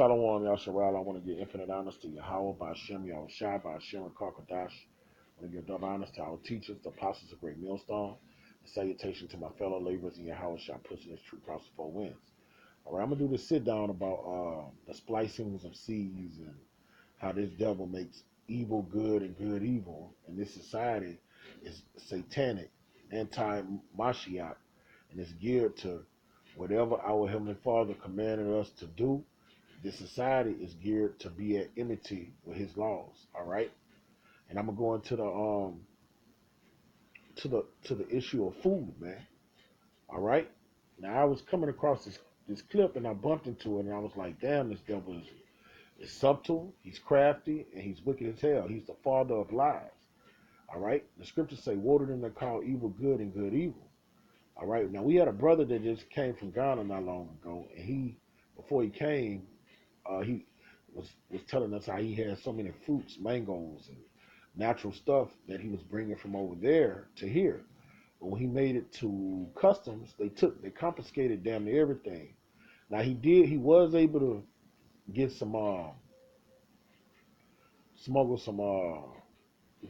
Shalom, Yasharal. I want to give infinite honors to Yahweh, Ba'ashem, Yahushua, Ba'ashem, and Karkadash. I want to give double honors to our teachers, the apostles of Great Millstone. And salutation to my fellow laborers in Yahweh, pushing this true cross for winds. All right, I'm going to do this sit down about the splicings of seeds and how this devil makes evil good and good evil. And this society is satanic, anti-Mashiach, and it's geared to whatever our Heavenly Father commanded us to do. This society is geared to be at enmity with His laws. All right, and I'm gonna go into the issue of food, man. All right. Now I was coming across this clip and I bumped into it and I was like, damn, this devil is subtle, he's crafty, and he's wicked as hell. He's the father of lies. All right. The scriptures say, woe to them that call evil good and good evil. All right. Now we had a brother that just came from Ghana not long ago, and before he came, he was telling us how he had so many fruits, mangoes, and natural stuff that he was bringing from over there to here. But when he made it to customs, they confiscated damn near everything. Now he was able to get some smuggle some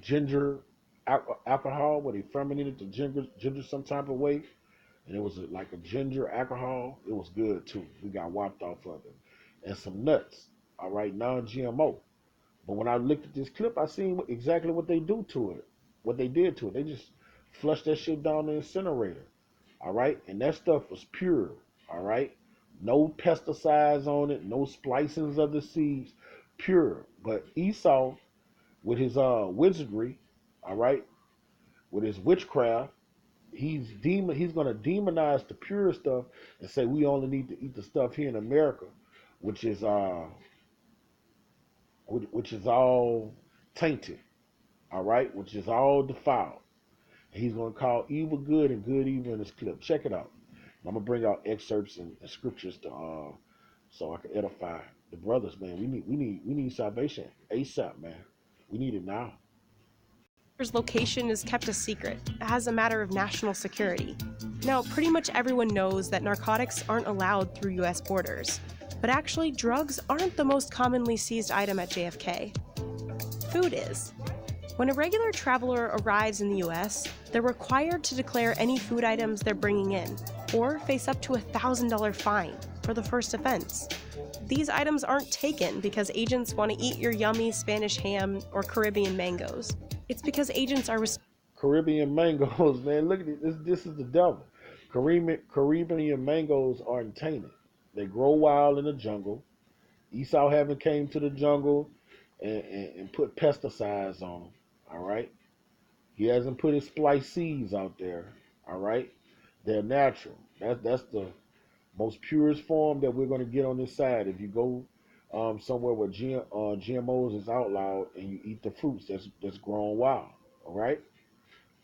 ginger alcohol, where they fermented the ginger some type of way, and it was like a ginger alcohol. It was good too. We got wiped off of it, and some nuts. All right, non-GMO. But when I looked at this clip, I seen exactly what they do to it, what they did to it. They just flushed that shit down the incinerator. All right, and that stuff was pure. All right, no pesticides on it, no splicings of the seeds, pure. But Esau, with his wizardry, all right, with his witchcraft, he's gonna demonize the pure stuff and say we only need to eat the stuff here in America, which is all tainted, all right, which is all defiled. And he's going to call evil good and good evil in this clip. Check it out. I'm going to bring out excerpts and scriptures to so I can edify the brothers, man. We need salvation ASAP, man. We need it now. Location is kept a secret as a matter of national security. Now, pretty much everyone knows that narcotics aren't allowed through US borders, but actually drugs aren't the most commonly seized item at JFK. Food is. When a regular traveler arrives in the US, they're required to declare any food items they're bringing in, or face up to a $1,000 fine for the first offense. These items aren't taken because agents want to eat your yummy Spanish ham or Caribbean mangoes. It's because agents are Caribbean mangoes, man. Look at it. This is the devil. Caribbean mangoes are tainted. They grow wild in the jungle. Esau haven't came to the jungle and put pesticides on them. All right. He hasn't put his splice seeds out there. All right. They're natural. That's the most purest form that we're going to get on this side. If you go somewhere where GMOs is outlawed and you eat the fruits that's grown wild, all right?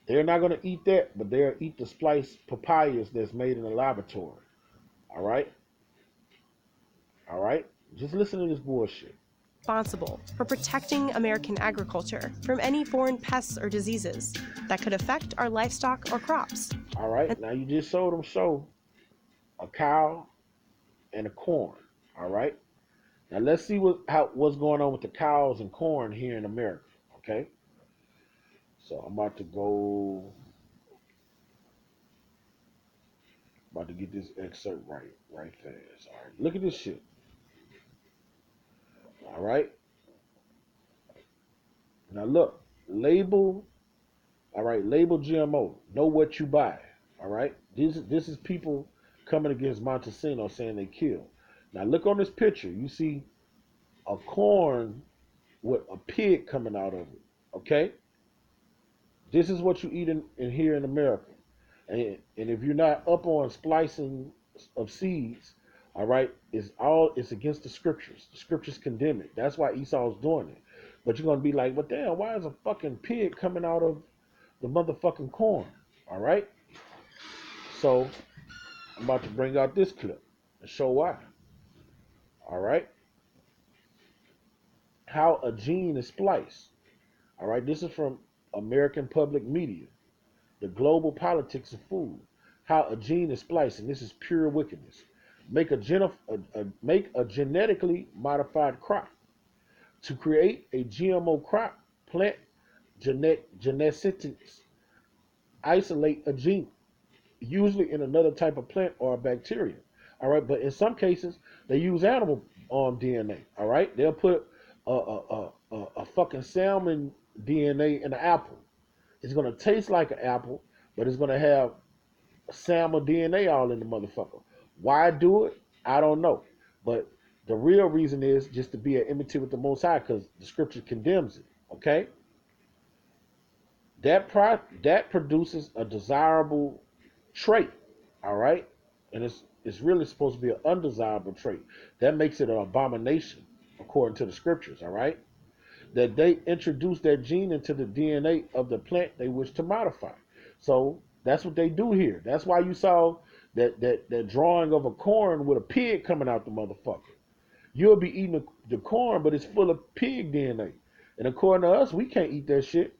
They're not going to eat that, but they'll eat the spliced papayas that's made in the laboratory, all right? All right? Just listen to this bullshit. Responsible for protecting American agriculture from any foreign pests or diseases that could affect our livestock or crops. All right, now you just showed them a cow and a corn, all right? Now let's see what's going on with the cows and corn here in America, okay? So I'm about to get this excerpt right fast. All right, look at this shit. All right. Now look, label. All right, label GMO. Know what you buy. All right. This is people coming against Montesino saying they kill. Now look on this picture. You see a corn with a pig coming out of it. Okay. This is what you eat in here in America. And if you're not up on splicing of seeds, all right, it's against the scriptures. The scriptures condemn it. That's why Esau's doing it. But you're gonna be like, well, damn, why is a fucking pig coming out of the motherfucking corn? All right. So I'm about to bring out this clip and show why. All right. How a gene is spliced. All right. This is from American Public Media. The global politics of food. How a gene is spliced, and this is pure wickedness. make a genetically modified crop. To create a GMO crop, plant geneticists isolate a gene, usually in another type of plant or a bacteria. All right, but in some cases they use animal DNA. All right, they'll put a fucking salmon DNA in an apple. It's gonna taste like an apple, but it's gonna have salmon DNA all in the motherfucker. Why do it? I don't know. But the real reason is just to be an enmity with the Most High, because the Scripture condemns it. Okay, that produces a desirable trait. All right, and it's really supposed to be an undesirable trait. That makes it an abomination according to the Scriptures. All right, that they introduce that gene into the DNA of the plant they wish to modify. So that's what they do here. That's why you saw that drawing of a corn with a pig coming out the motherfucker. You'll be eating the corn, but it's full of pig DNA. And according to us, we can't eat that shit.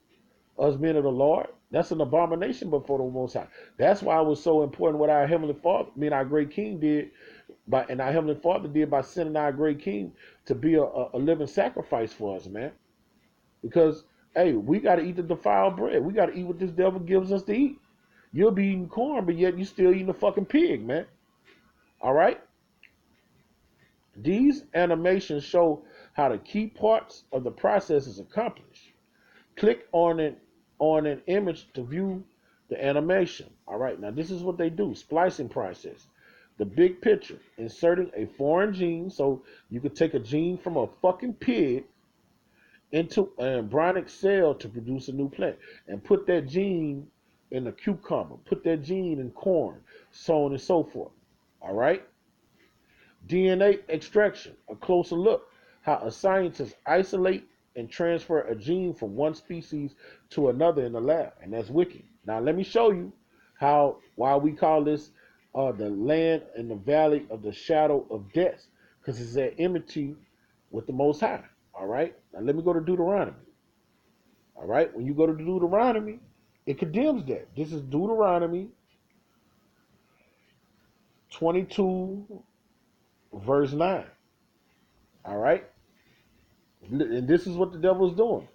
Us men of the Lord, that's an abomination before the Most High. That's why it was so important what our Heavenly Father, our great King did, and our Heavenly Father did by sending our great King to be a living sacrifice for us, man. Because, hey, we got to eat the defiled bread. We got to eat what this devil gives us to eat. You'll be eating corn, but yet you still eating a fucking pig, man. All right? These animations show how the key parts of the process is accomplished. Click on an image to view the animation. All right, now this is what they do: splicing process. The big picture: inserting a foreign gene, so you could take a gene from a fucking pig into an embryonic cell to produce a new plant, and put that gene in a cucumber, put that gene in corn, so on and so forth. All right. DNA extraction, a closer look how a scientist isolate and transfer a gene from one species to another in the lab, and that's wicked. Now let me show you why we call this the land in the valley of the shadow of death, because it's at enmity with the Most High. All right. Now let me go to Deuteronomy. All right. When you go to Deuteronomy, it condemns that. This is Deuteronomy 22, verse 9. All right. And this is what the devil's doing.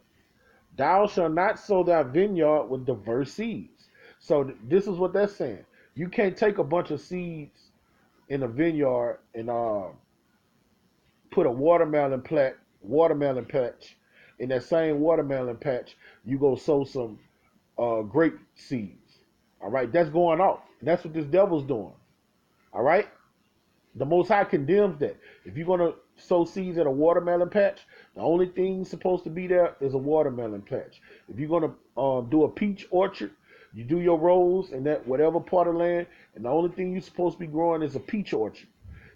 Thou shalt not sow thy vineyard with diverse seeds. So this is what that's saying. You can't take a bunch of seeds in a vineyard and put a watermelon patch. In that same watermelon patch, you go sow some grape seeds. All right, that's going off. And that's what this devil's doing. All right. The Most High condemns that. If you're gonna sow seeds at a watermelon patch, the only thing supposed to be there is a watermelon patch. If you're gonna do a peach orchard, you do your rows in that whatever part of land, and the only thing you're supposed to be growing is a peach orchard.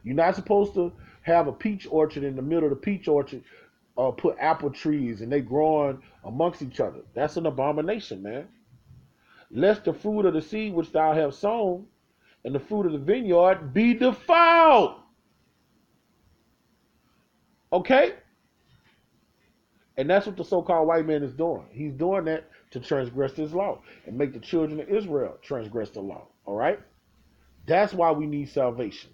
You're not supposed to have a peach orchard in the middle of the peach orchard, put apple trees and they growing amongst each other. That's an abomination, man. Lest the fruit of the seed which thou have sown and the fruit of the vineyard be defiled. Okay? And that's what the so-called white man is doing. He's doing that to transgress this law and make the children of Israel transgress the law. All right? That's why we need salvation.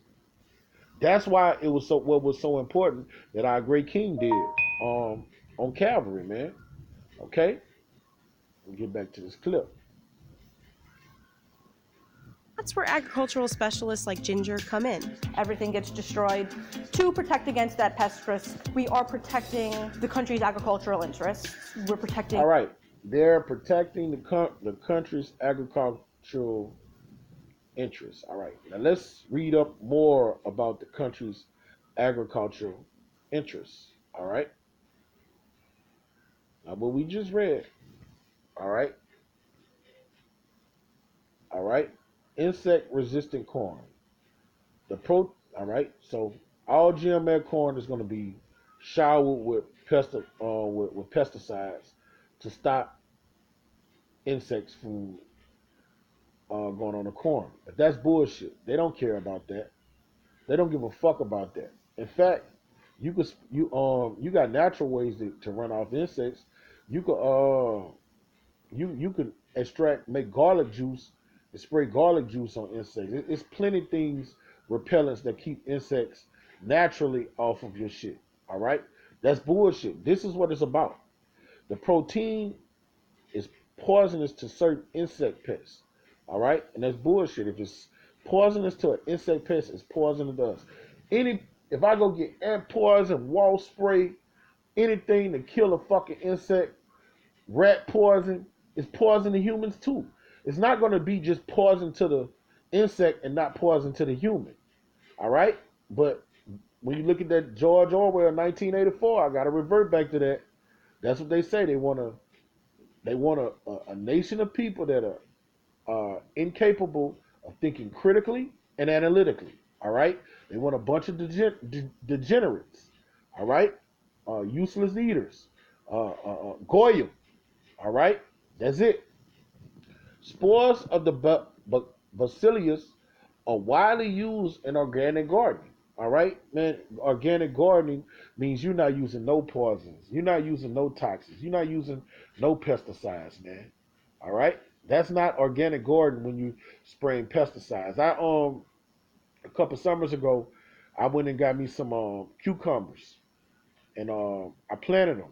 That's why it was what was so important that our great king did on Calvary, man. Okay? We'll get back to this clip. That's where agricultural specialists like Ginger come in. Everything gets destroyed. To protect against that pest risk, we are protecting the country's agricultural interests. We're protecting... All right. They're protecting the country's agricultural interests. All right. Now let's read up more about the country's agricultural interests. All right. Now what we just read. All right. All right. Insect-resistant corn. All right. So all GMO corn is going to be showered with pesticides to stop insects from going on the corn. But that's bullshit. They don't care about that. They don't give a fuck about that. In fact, you got natural ways to run off insects. You could make garlic juice and spray garlic juice on insects. It's plenty things repellents that keep insects naturally off of your shit. All right? That's bullshit. This is what it's about. The protein is poisonous to certain insect pests. All right? And that's bullshit. If it's poisonous to an insect pest, it's poisonous to us. If I go get ant poison, wall spray, anything to kill a fucking insect, rat poison, is poison to humans too. It's not going to be just poison to the insect and not poison to the human. All right? But when you look at that George Orwell 1984, I got to revert back to that. That's what they say. They want a nation of people that are incapable of thinking critically and analytically. All right? They want a bunch of degenerates. All right? Useless eaters. Goyim. All right? That's it. Spores of the bacillus are widely used in organic gardening. All right, man. Organic gardening means you're not using no poisons. You're not using no toxins. You're not using no pesticides, man. All right. That's not organic gardening when you spraying pesticides. A couple summers ago, I went and got me some cucumbers, and I planted them.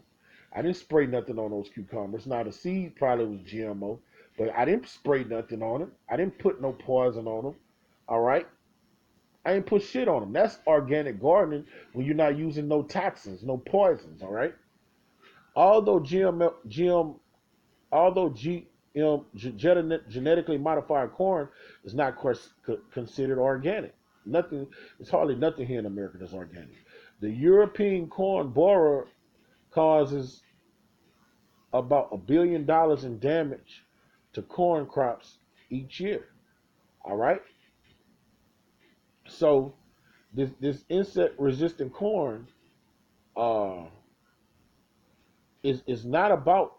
I didn't spray nothing on those cucumbers. Now the seed probably was GMO, but I didn't spray nothing on them. I didn't put no poison on them. All right. I ain't put shit on them. That's organic gardening when you're not using no toxins, no poisons. All right. Although genetically modified corn is not considered organic. Nothing. It's hardly nothing here in America that's organic. The European corn borer causes about $1 billion in damage to corn crops each year. All right. So this insect resistant corn uh, is not about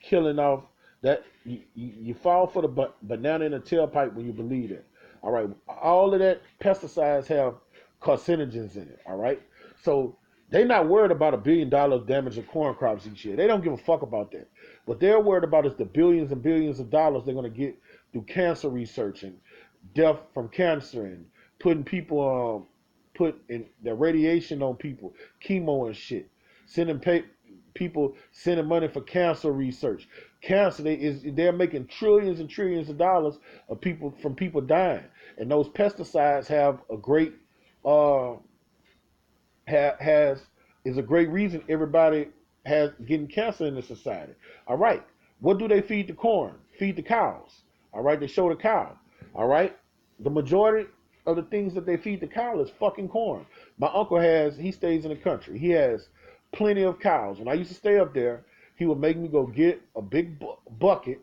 killing off that you fall for the banana in the tailpipe when you believe it. All right, all of that pesticides have carcinogens in it. All right, so they're not worried about $1 billion damage of corn crops each year. They don't give a fuck about that. What they're worried about is the billions and billions of dollars they're going to get through cancer research and death from cancer and putting people put in the radiation on people, chemo and shit, sending people sending money for cancer research. Cancer, they're making trillions and trillions of dollars of people dying, and those pesticides have a great has is a great reason everybody has getting cancer in the society. All right, what do they feed the corn? Feed the cows. All right, they show the cow. All right, the majority of the things that they feed the cow is fucking corn. My uncle he stays in the country. He has plenty of cows. When I used to stay up there, he would make me go get a big bucket,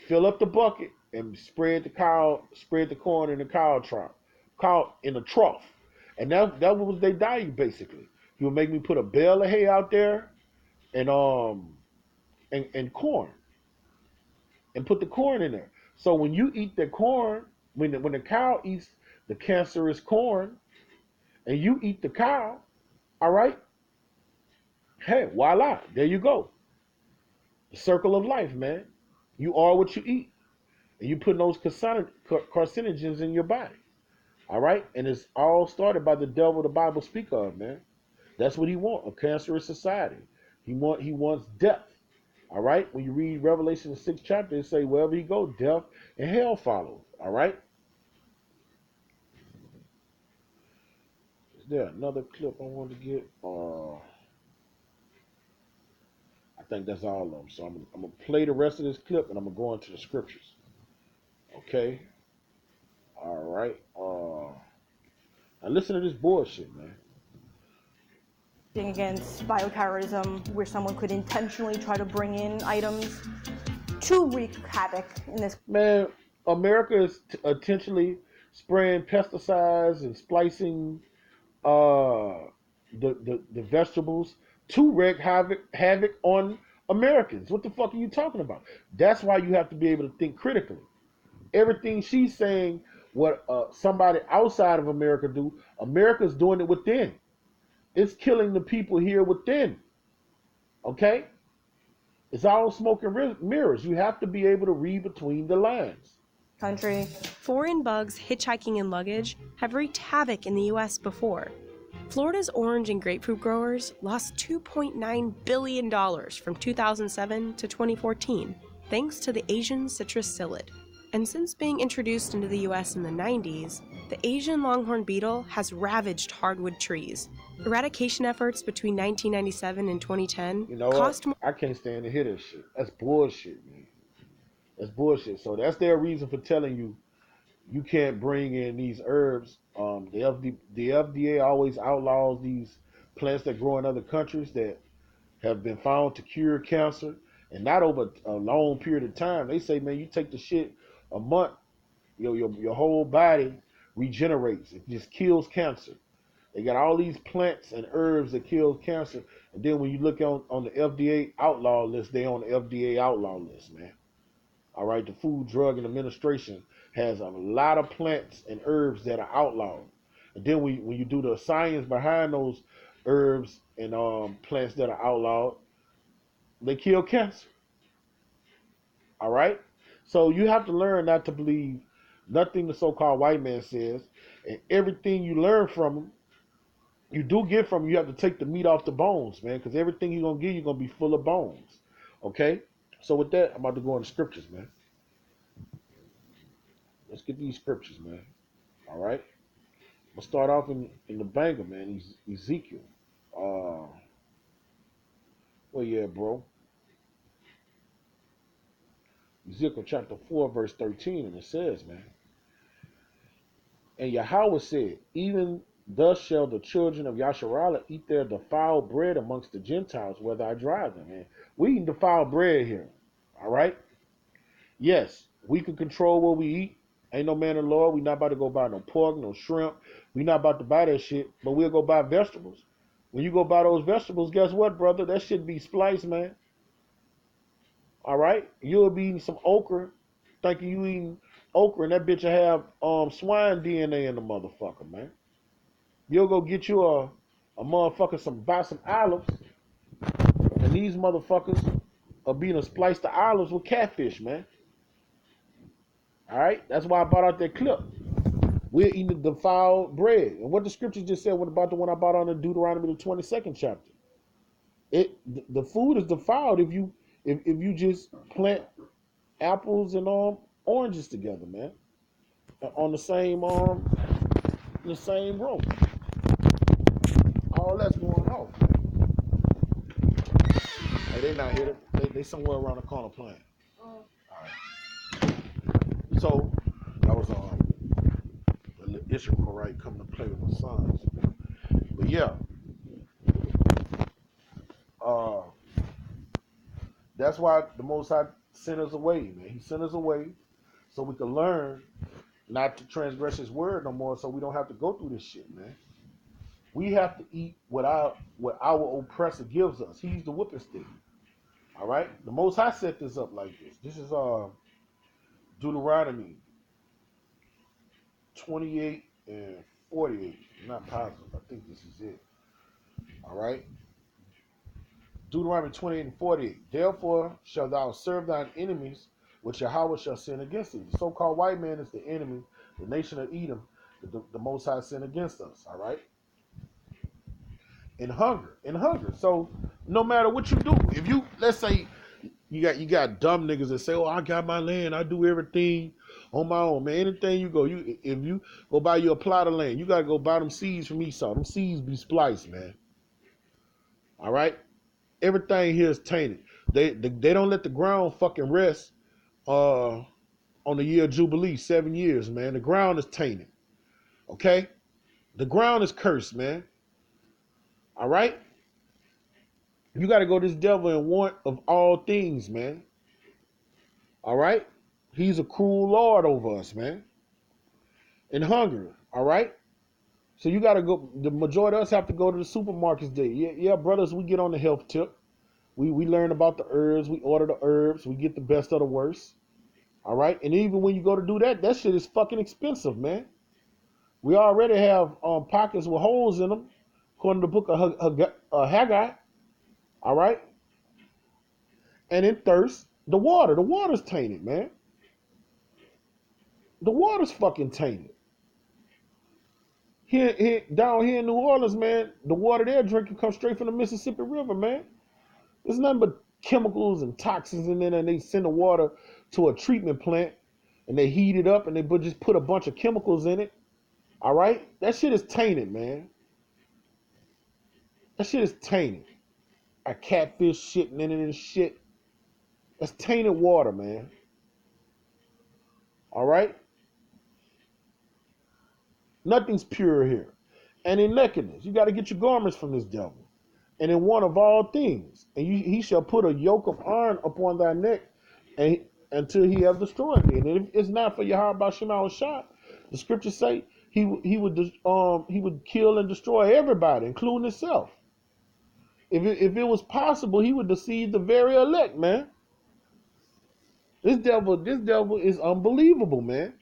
fill up the bucket, and spread the corn in the cow in a trough. And that was their diet basically. He would make me put a bale of hay out there and and corn and put the corn in there. So when you eat the corn, when the cow eats the cancerous corn and you eat the cow, all right, hey, voila, there you go. The circle of life, man. You are what you eat. And you put those carcinogens in your body. All right? And it's all started by the devil the Bible speak of, man. That's what he wants, a cancerous society. He wants death. All right? When you read Revelation 6th chapter, it say wherever he go, death and hell follows. All right? Is there another clip I want to get? I think that's all of them. So I'm going to play the rest of this clip and I'm going to go into the scriptures. Okay? All right. Now listen to this bullshit, man. Against bioterrorism, where someone could intentionally try to bring in items to wreak havoc in this. Man, America is intentionally spraying pesticides and splicing the vegetables to wreak havoc on Americans. What the fuck are you talking about? That's why you have to be able to think critically. Everything she's saying, what somebody outside of America do, America's doing it within. It's killing the people here within. Okay? It's all smoke and mirrors. You have to be able to read between the lines. country. Foreign bugs hitchhiking in luggage have wreaked havoc in the US before. Florida's orange and grapefruit growers lost $2.9 billion from 2007 to 2014, thanks to the Asian citrus psyllid. And since being introduced into the US in the 90s, the Asian longhorn beetle has ravaged hardwood trees. Eradication efforts between 1997 and 2010 You know cost what? I can't stand to hear this shit. That's bullshit, man. That's bullshit. So that's their reason for telling you you can't bring in these herbs. The FDA always outlaws these plants that grow in other countries that have been found to cure cancer, and not over a long period of time. They say, man, you take the shit a month, your whole body regenerates. It just kills cancer. They got all these plants and herbs that kill cancer, and then when you look on the FDA outlaw list, they on the FDA outlaw list, man. All right, the Food, Drug, and Administration has a lot of plants and herbs that are outlawed. And then when you do the science behind those herbs and plants that are outlawed, they kill cancer. All right? So you have to learn not to believe nothing the so-called white man says, and everything you learn from him, you do get from him, you have to take the meat off the bones, man, because everything he's going to give you going to be full of bones. Okay? So with that, I'm about to go into scriptures, man. Let's get these scriptures, man. All right? We'll start off in the banger, man. Ezekiel. Well, yeah, bro. Ezekiel chapter 4, verse 13, and it says, man, and Yahweh said, even thus shall the children of Yasharallah eat their defiled bread amongst the Gentiles, whether I drive them. Man, we eating defiled bread here. All right? Yes, we can control what we eat. Ain't no man in the Lord. We not about to go buy no pork, no shrimp. We not about to buy that shit, but we'll go buy vegetables. When you go buy those vegetables, guess what, brother? That shit be spliced, man. All right? You'll be eating some okra, thinking you eating okra, and that bitch will have swine DNA in the motherfucker, man. You'll go get you a motherfucker buy some olives, and these motherfuckers are being spliced the olives with catfish, man. All right? That's why I bought out that clip. We're eating the defiled bread. And what the scripture just said, what about the one I bought on the Deuteronomy, the 22nd chapter? The food is defiled if you just plant apples and oranges together, man. On the same row. All that's going off. Hey, they not here. They somewhere around the corner playing. All right. So that was the Israelite coming to play with my sons. But yeah, that's why the Most High sent us away, man. He sent us away so we can learn not to transgress His word no more, so we don't have to go through this shit, man. We have to eat what our oppressor gives us. He's the whipping stick. All right? The Most High set this up like this. This is Deuteronomy 28 and 48. I'm not positive. I think this is it. All right? Deuteronomy 28 and 48. Therefore shall thou serve thine enemies, which Yahweh shall send against thee. The so-called white man is the enemy, the nation of Edom, the Most High sent against us. All right? In hunger. So no matter what you do, if you, let's say, you got dumb niggas that say, "Oh, I got my land. I do everything on my own, man." Anything you go, if you go buy you a plot of land, you gotta go buy them seeds from Esau. Them seeds be spliced, man. All right. Everything here is tainted. They don't let the ground fucking rest. On the year of Jubilee, 7 years, man. The ground is tainted. Okay, the ground is cursed, man. All right. You got to go to this devil in want of all things, man. All right? He's a cruel Lord over us, man. And hunger, all right? So you got to go, the majority of us have to go to the supermarkets day. Yeah, brothers, we get on the health tip. We learn about the herbs. We order the herbs. We get the best of the worst. All right? And even when you go to do that, that shit is fucking expensive, man. We already have pockets with holes in them, according to the book of Haggai. All right? And in thirst, the water's tainted, man. The water's fucking tainted. Down here in New Orleans, man, the water they're drinking comes straight from the Mississippi River, man. There's nothing but chemicals and toxins in there, and they send the water to a treatment plant, and they heat it up, and they just put a bunch of chemicals in it. All right? That shit is tainted, man. That shit is tainted. A catfish shitting in it and shit. That's tainted water, man. All right? Nothing's pure here. And in nakedness, you got to get your garments from this devil. And in one of all things, and he shall put a yoke of iron upon thy neck, and until he have destroyed me. And if it's not for Yahweh Shema Shah, the scriptures say he would kill and destroy everybody, including himself. If it was possible, he would deceive the very elect, man. This devil is unbelievable, man.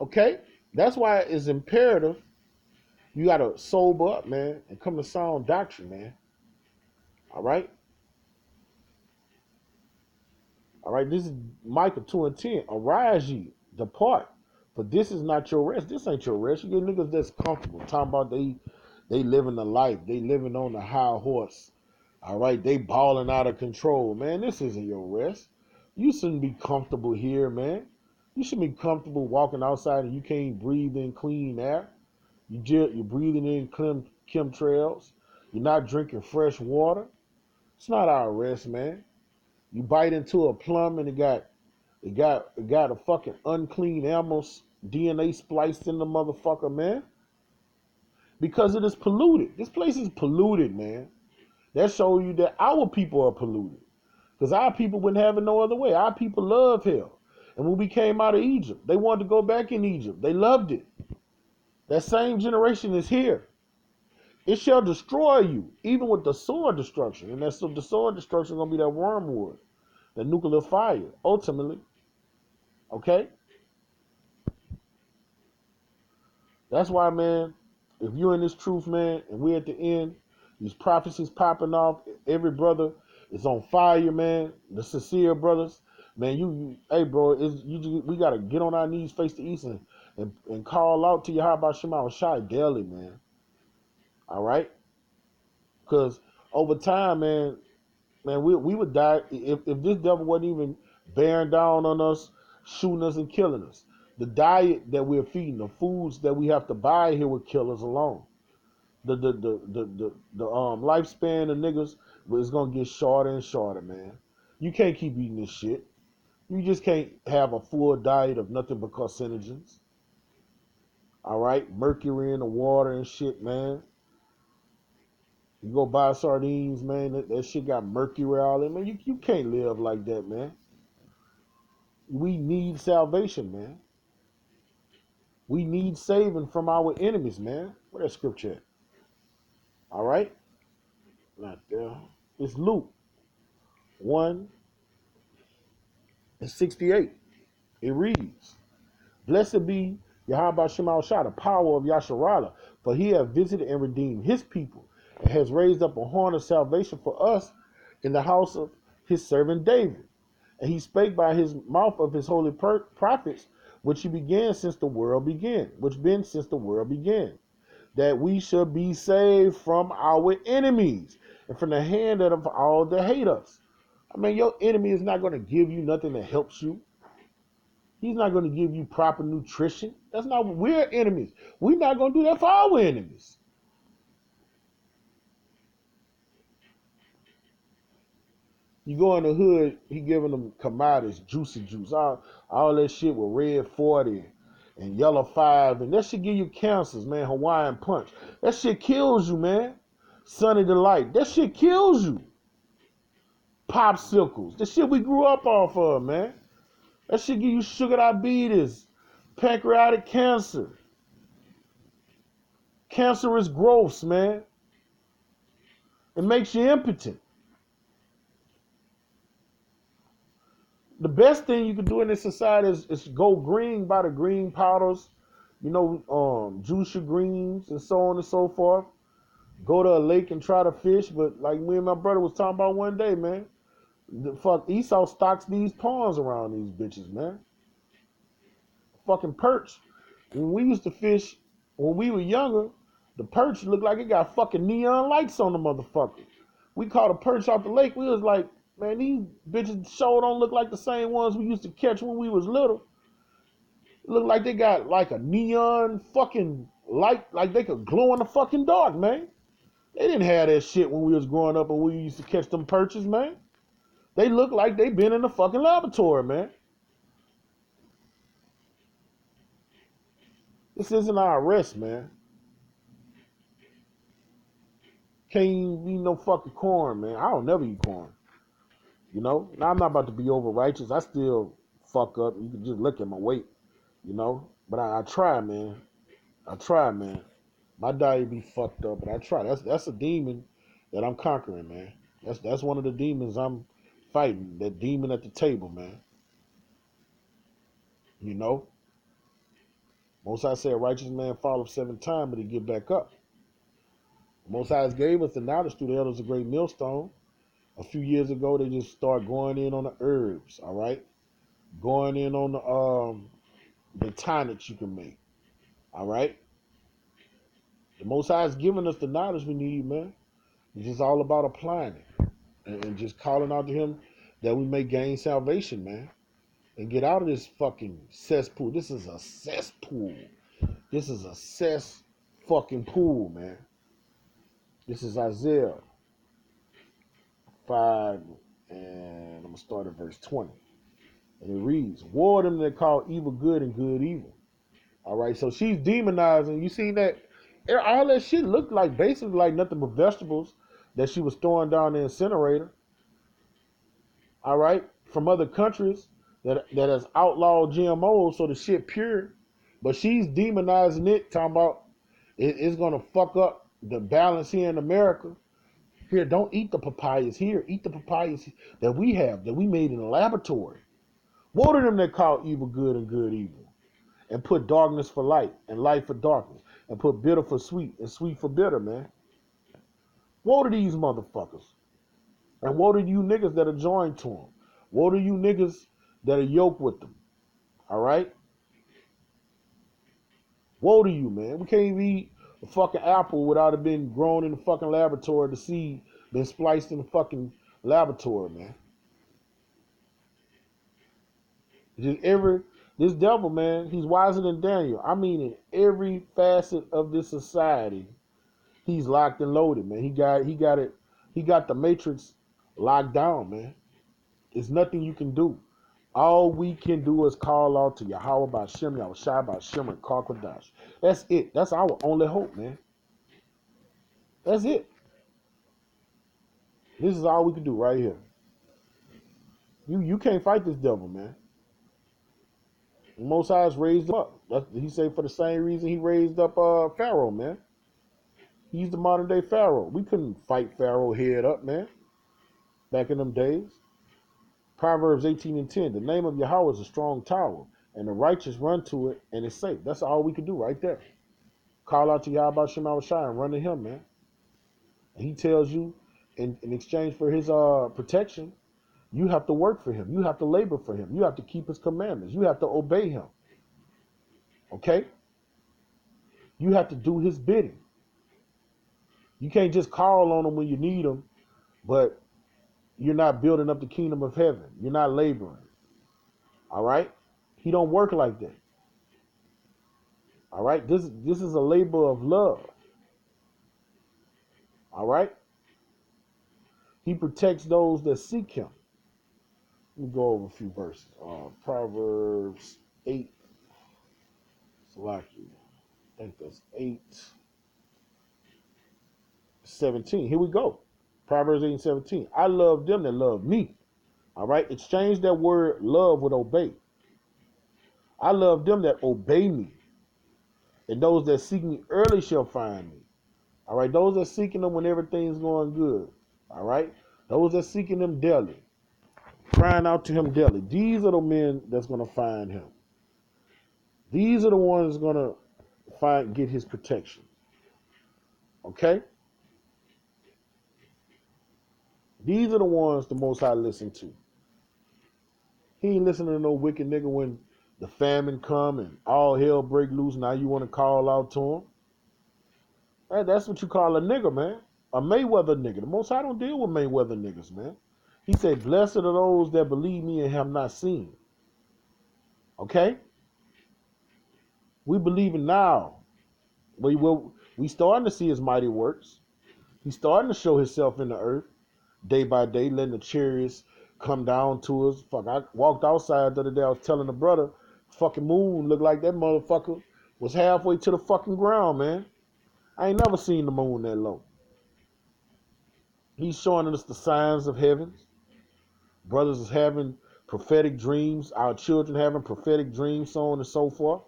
Okay? That's why it's imperative you gotta sober up, man, and come to sound doctrine, man. All right? All right, this is Micah 2:10. Arise ye, depart, for this is not your rest. This ain't your rest. You get niggas that's comfortable, talking about they living the life. They living on the high horse. All right, they balling out of control. Man, this isn't your rest. You shouldn't be comfortable here, man. You should be comfortable walking outside and you can't breathe in clean air. You're breathing in chemtrails. You're not drinking fresh water. It's not our rest, man. You bite into a plum and it got a fucking unclean animal's DNA spliced in the motherfucker, man. Because it is polluted. This place is polluted, man. That shows you that our people are polluted. Because our people wouldn't have it no other way. Our people love hell. And when we came out of Egypt, they wanted to go back in Egypt. They loved it. That same generation is here. It shall destroy you, even with the sword destruction. And that's the sword destruction is going to be that wormwood, the nuclear fire, ultimately. Okay? That's why, man, if you're in this truth, man, and we're at the end, these prophecies popping off, every brother is on fire, man. The sincere brothers, man, hey, bro, we got to get on our knees, face the east, and call out to Yahweh Shema Shai daily, man. All right? Because over time, man, we would die if this devil wasn't even bearing down on us, shooting us and killing us. The diet that we're feeding, the foods that we have to buy here would kill us alone. The lifespan of niggas is gonna get shorter and shorter, man. You can't keep eating this shit. You just can't have a full diet of nothing but carcinogens. All right, mercury in the water and shit, man. You go buy sardines, man. That shit got mercury all in, man. You can't live like that, man. We need salvation, man. We need saving from our enemies, man. Where that scripture at? All right? Not there. It's Luke 1:68. It reads, Blessed be Yahweh Shema Shah, the power of Yasharallah, for he hath visited and redeemed his people, and has raised up a horn of salvation for us in the house of his servant David. And he spake by his mouth of his holy prophets, which he began since the world began, that we should be saved from our enemies and from the hand of all that hate us. I mean, your enemy is not going to give you nothing that helps you. He's not going to give you proper nutrition. That's not, we're enemies. We're not going to do that for our enemies. You go in the hood, he giving them commodities, juicy juice, all that shit with red 40 and yellow 5, and that shit give you cancers, man. Hawaiian punch. That shit kills you, man. Sunny Delight. That shit kills you. Popsicles. The shit we grew up off of, man. That shit give you sugar diabetes, pancreatic cancer, cancerous growths, man. It makes you impotent. The best thing you can do in this society is go green, buy the green powders, juice your greens and so on and so forth. Go to a lake and try to fish, but like me and my brother was talking about one day, man, the fuck Esau stocks these ponds around these bitches, man. fucking perch. When we used to fish, when we were younger, the perch looked like it got fucking neon lights on the motherfucker. We caught a perch off the lake. We was like, man, these bitches sure don't look like the same ones we used to catch when we was little. Look like they got like a neon fucking light, like they could glow in the fucking dark, man. They didn't have that shit when we was growing up and we used to catch them perches, man. They look like they been in the fucking laboratory, man. This isn't our rest, man. Can't even eat no fucking corn, man. I don't never eat corn. You know? Now I'm not about to be over righteous. I still fuck up. You can just look at my weight, you know? But I try, man. I try, man. My diet be fucked up, but I try. That's a demon that I'm conquering, man. That's one of the demons I'm fighting. That demon at the table, man. You know? Most High said, righteous man fall 7 times, but he get back up. Most High gave us the knowledge through the elders of great millstone. A few years ago, they just start going in on the herbs, all right? Going in on the tonics you can make, all right? The Most High is giving us the knowledge we need, man. It's just all about applying it and just calling out to Him that we may gain salvation, man, and get out of this fucking cesspool. This is a cesspool. This is a cess fucking pool, man. This is Isaiah 5, and I'm going to start at verse 20. And it reads, "Woe to them that call evil good and good evil." All right, so she's demonizing. You seen that? All that shit looked like basically like nothing but vegetables that she was throwing down the incinerator. All right, from other countries that has outlawed GMOs, so the shit pure. But she's demonizing it, talking about it's gonna fuck up the balance here in America. Here, don't eat the papayas here. Eat the papayas that we have, that we made in a laboratory. Woe to them that call evil good and good evil, and put darkness for light and light for darkness, and put bitter for sweet and sweet for bitter, man. Woe to these motherfuckers. And woe to you niggas that are joined to them. Woe to you niggas that are yoked with them. All right? Woe to you, man. We can't even eat a fucking apple without it being grown in the fucking laboratory, the seed been spliced in the fucking laboratory, man. Just this devil, man, he's wiser than Daniel. I mean, in every facet of this society, he's locked and loaded, man. He got the matrix locked down, man. There's nothing you can do. All we can do is call out to Yahweh by Shem, Yahushua by Shem, and Karkadash. That's it. That's our only hope, man. That's it. This is all we can do right here. You can't fight this devil, man. The Most High raised him up. He said for the same reason he raised up Pharaoh, man. He's the modern day Pharaoh. We couldn't fight Pharaoh head up, man, back in them days. Proverbs 18:10. The name of Yahweh is a strong tower, and the righteous run to it, and it's safe. That's all we can do right there. Call out to Yahweh Shema Shai and run to him, man. And he tells you, in exchange for his protection, you have to work for him. You have to labor for him. You have to keep his commandments. You have to obey him. Okay? You have to do his bidding. You can't just call on him when you need him, but you're not building up the kingdom of heaven. You're not laboring. All right? He don't work like that. All right? This is a labor of love. All right? He protects those that seek him. Let me go over a few verses. Proverbs 8. Salaki. I think that's 8:17. Here we go. Proverbs 8:17. I love them that love me. All right? Exchange that word love with obey. I love them that obey me. And those that seek me early shall find me. All right? Those that seeking them when everything's going good. All right? Those that seeking him daily. Crying out to him daily. These are the men that's going to find him. These are the ones going to get his protection. Okay? These are the ones the Most High listen to. He ain't listening to no wicked nigga when The famine come and all hell break loose. Now you want to call out to him. Hey, that's what you call a nigger, man. A Mayweather nigger. The Most High don't deal with Mayweather niggas, man. He said, blessed are those that believe me and have not seen. Okay? We believe in now. We starting to see his mighty works. He's starting to show himself in the earth day by day, letting the chariots come down to us. Fuck, I walked outside the other day. I was telling the brother, fucking moon looked like that motherfucker was halfway to the fucking ground, man. I ain't never seen the moon that low. He's showing us the signs of heavens. Brothers is having prophetic dreams. Our children having prophetic dreams, so on and so forth.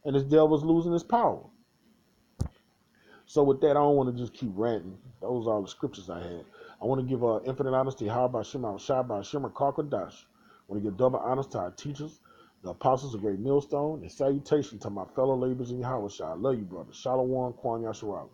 And this devil's losing his power. So with that, I don't want to just keep ranting. Those are all the scriptures I had. I want to give infinite honesty, how by Shema, Shai by Shema, Karkadash. I want to give double honors to our teachers, the apostles of Great Millstone, and salutation to my fellow laborers in Yahweh Shai. I love you, brother. Shalom, Kwan Yasharala.